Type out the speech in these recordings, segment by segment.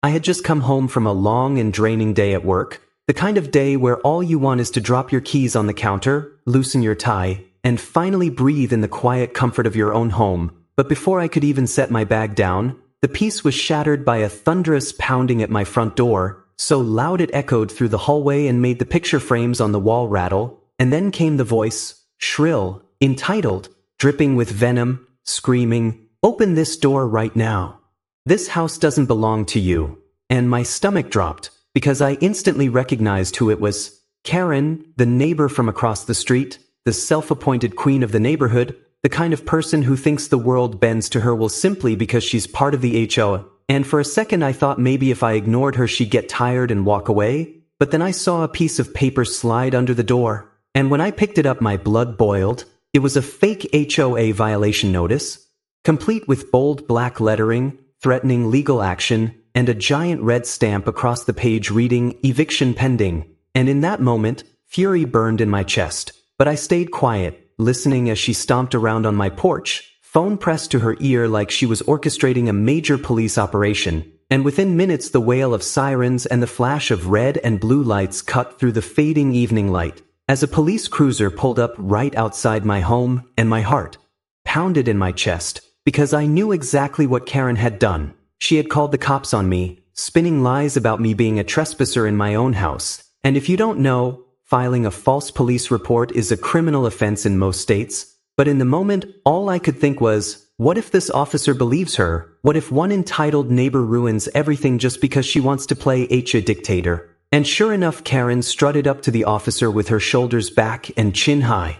I had just come home from a long and draining day at work, the kind of day where all you want is to drop your keys on the counter, loosen your tie, and finally breathe in the quiet comfort of your own home. But before I could even set my bag down, the peace was shattered by a thunderous pounding at my front door, so loud it echoed through the hallway and made the picture frames on the wall rattle. And then came the voice, shrill, entitled, dripping with venom, screaming, "Open this door right now. This house doesn't belong to you." And my stomach dropped, because I instantly recognized who it was. Karen, the neighbor from across the street, the self-appointed queen of the neighborhood, the kind of person who thinks the world bends to her will simply because she's part of the HOA. And for a second I thought maybe if I ignored her she'd get tired and walk away, but then I saw a piece of paper slide under the door. And when I picked it up my blood boiled. It was a fake HOA violation notice, complete with bold black lettering, threatening legal action, and a giant red stamp across the page reading, "Eviction pending." And in that moment, fury burned in my chest. But I stayed quiet, listening as she stomped around on my porch, phone pressed to her ear like she was orchestrating a major police operation. And within minutes the wail of sirens and the flash of red and blue lights cut through the fading evening light, as a police cruiser pulled up right outside my home, and my heart pounded in my chest, because I knew exactly what Karen had done. She had called the cops on me, spinning lies about me being a trespasser in my own house. And if you don't know, filing a false police report is a criminal offense in most states. But in the moment, all I could think was, what if this officer believes her? What if one entitled neighbor ruins everything just because she wants to play HOA dictator? And sure enough, Karen strutted up to the officer with her shoulders back and chin high,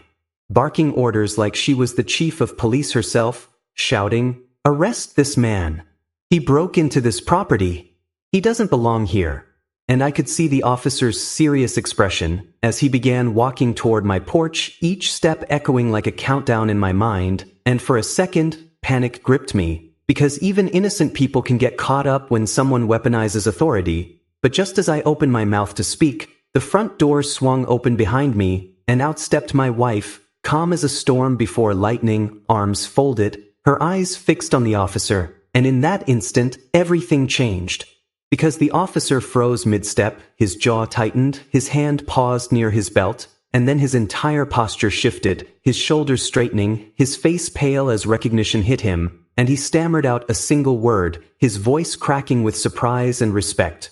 barking orders like she was the chief of police herself, shouting, "Arrest this man. He broke into this property. He doesn't belong here." And I could see the officer's serious expression as he began walking toward my porch, each step echoing like a countdown in my mind. And for a second, panic gripped me, because even innocent people can get caught up when someone weaponizes authority. But just as I opened my mouth to speak, the front door swung open behind me, and out stepped my wife, calm as a storm before lightning, arms folded, her eyes fixed on the officer. And in that instant, everything changed. Because the officer froze mid-step, his jaw tightened, his hand paused near his belt, and then his entire posture shifted, his shoulders straightening, his face pale as recognition hit him, and he stammered out a single word, his voice cracking with surprise and respect.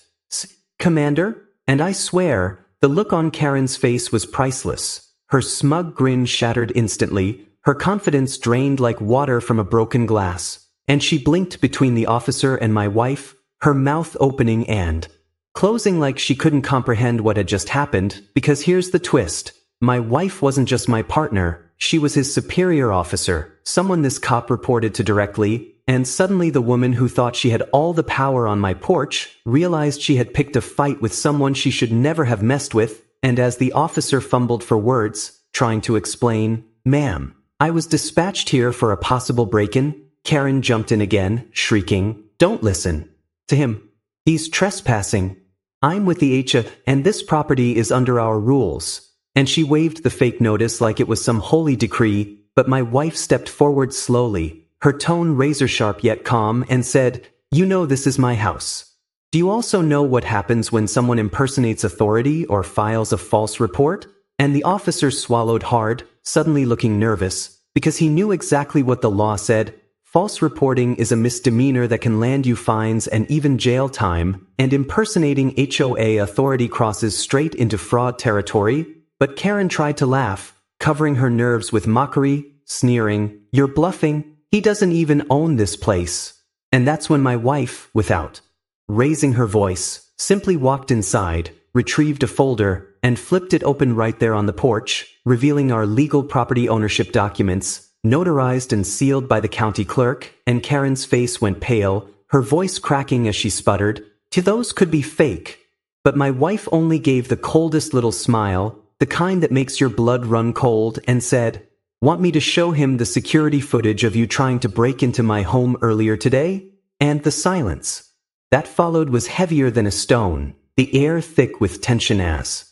"Commander?" And I swear, the look on Karen's face was priceless. Her smug grin shattered instantly, her confidence drained like water from a broken glass. And she blinked between the officer and my wife, her mouth opening and closing like she couldn't comprehend what had just happened, because here's the twist. My wife wasn't just my partner, she was his superior officer, someone this cop reported to directly. And suddenly the woman who thought she had all the power on my porch realized she had picked a fight with someone she should never have messed with. And as the officer fumbled for words, trying to explain, "Ma'am, I was dispatched here for a possible break-in," Karen jumped in again, shrieking, "Don't listen to him. He's trespassing. I'm with the HOA, and this property is under our rules." And she waved the fake notice like it was some holy decree, but my wife stepped forward slowly, her tone razor-sharp yet calm, and said, "You know this is my house. Do you also know what happens when someone impersonates authority or files a false report?" And the officer swallowed hard, suddenly looking nervous, because he knew exactly what the law said. False reporting is a misdemeanor that can land you fines and even jail time, and impersonating HOA authority crosses straight into fraud territory. But Karen tried to laugh, covering her nerves with mockery, sneering, "You're bluffing. He doesn't even own this place." And that's when my wife, without raising her voice, simply walked inside, retrieved a folder, and flipped it open right there on the porch, revealing our legal property ownership documents, notarized and sealed by the county clerk. And Karen's face went pale, her voice cracking as she sputtered, "Those could be fake." But my wife only gave the coldest little smile, the kind that makes your blood run cold, and said, "Want me to show him the security footage of you trying to break into my home earlier today?" And the silence that followed was heavier than a stone, the air thick with tension as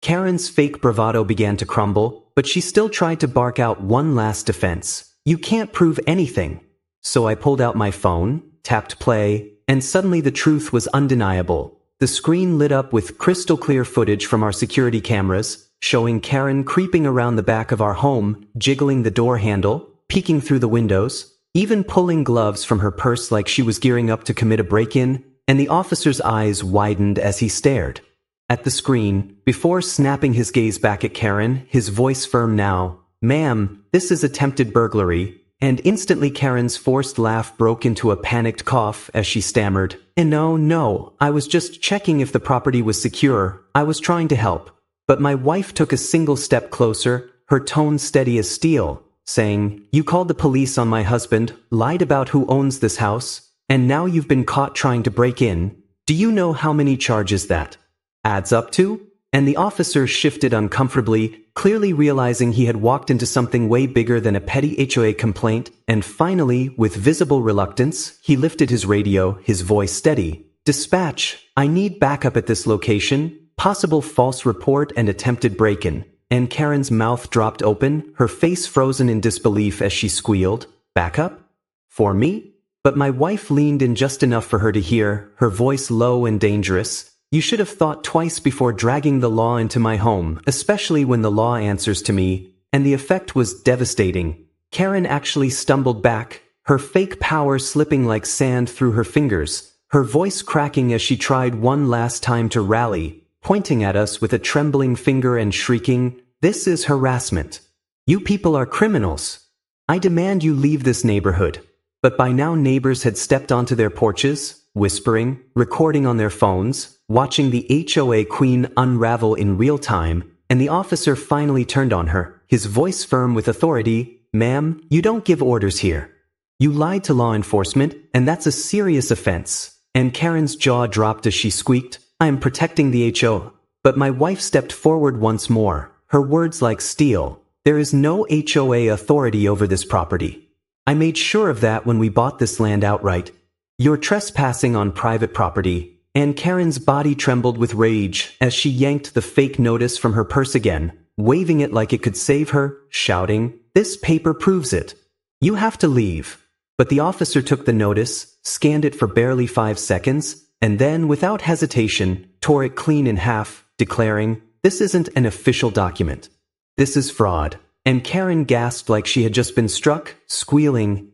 Karen's fake bravado began to crumble, but she still tried to bark out one last defense. "You can't prove anything." So I pulled out my phone, tapped play, and suddenly the truth was undeniable. The screen lit up with crystal clear footage from our security cameras, showing Karen creeping around the back of our home, jiggling the door handle, peeking through the windows, even pulling gloves from her purse like she was gearing up to commit a break-in, and the officer's eyes widened as he stared at the screen, before snapping his gaze back at Karen, his voice firm now. "Ma'am, this is attempted burglary," and instantly Karen's forced laugh broke into a panicked cough as she stammered, No, I was just checking if the property was secure. I was trying to help." But my wife took a single step closer, her tone steady as steel, saying, "You called the police on my husband, lied about who owns this house, and now you've been caught trying to break in. Do you know how many charges that adds up to?" And the officer shifted uncomfortably, clearly realizing he had walked into something way bigger than a petty HOA complaint, and finally, with visible reluctance, he lifted his radio, his voice steady. "Dispatch, I need backup at this location, possible false report and attempted break-in." And Karen's mouth dropped open, her face frozen in disbelief as she squealed, "Backup? For me?" But my wife leaned in just enough for her to hear, her voice low and dangerous. "You should have thought twice before dragging the law into my home, especially when the law answers to me." And the effect was devastating. Karen actually stumbled back, her fake power slipping like sand through her fingers, her voice cracking as she tried one last time to rally, pointing at us with a trembling finger and shrieking, "This is harassment. You people are criminals. I demand you leave this neighborhood." But by now neighbors had stepped onto their porches, whispering, recording on their phones, watching the HOA queen unravel in real time, and the officer finally turned on her, his voice firm with authority. "Ma'am, you don't give orders here. You lied to law enforcement, and that's a serious offense." And Karen's jaw dropped as she squeaked, "I am protecting the HOA." But my wife stepped forward once more, her words like steel. "There is no HOA authority over this property. I made sure of that when we bought this land outright. You're trespassing on private property." And Karen's body trembled with rage as she yanked the fake notice from her purse again, waving it like it could save her, shouting, "This paper proves it. You have to leave." But the officer took the notice, scanned it for barely 5 seconds, and then, without hesitation, tore it clean in half, declaring, "This isn't an official document. This is fraud." And Karen gasped like she had just been struck, squealing,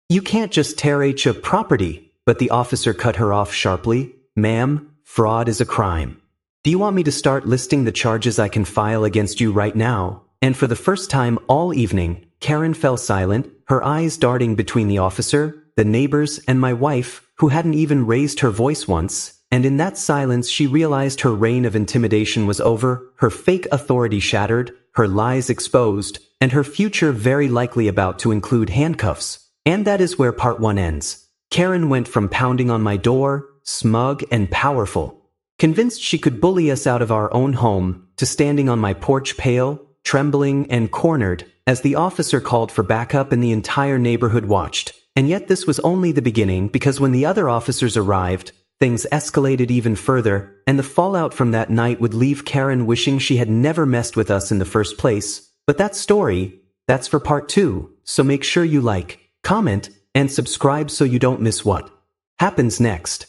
"You can't just tear HOA property." But the officer cut her off sharply. "Ma'am, fraud is a crime. Do you want me to start listing the charges I can file against you right now?" And for the first time all evening, Karen fell silent, her eyes darting between the officer, the neighbors, and my wife, who hadn't even raised her voice once. And in that silence she realized her reign of intimidation was over, her fake authority shattered, her lies exposed, and her future very likely about to include handcuffs. And that is where part 1 ends. Karen went from pounding on my door, smug and powerful, convinced she could bully us out of our own home, to standing on my porch pale, trembling and cornered, as the officer called for backup and the entire neighborhood watched. And yet this was only the beginning, because when the other officers arrived, things escalated even further, and the fallout from that night would leave Karen wishing she had never messed with us in the first place. But that story, that's for part 2, so make sure you like, comment, and subscribe so you don't miss what happens next.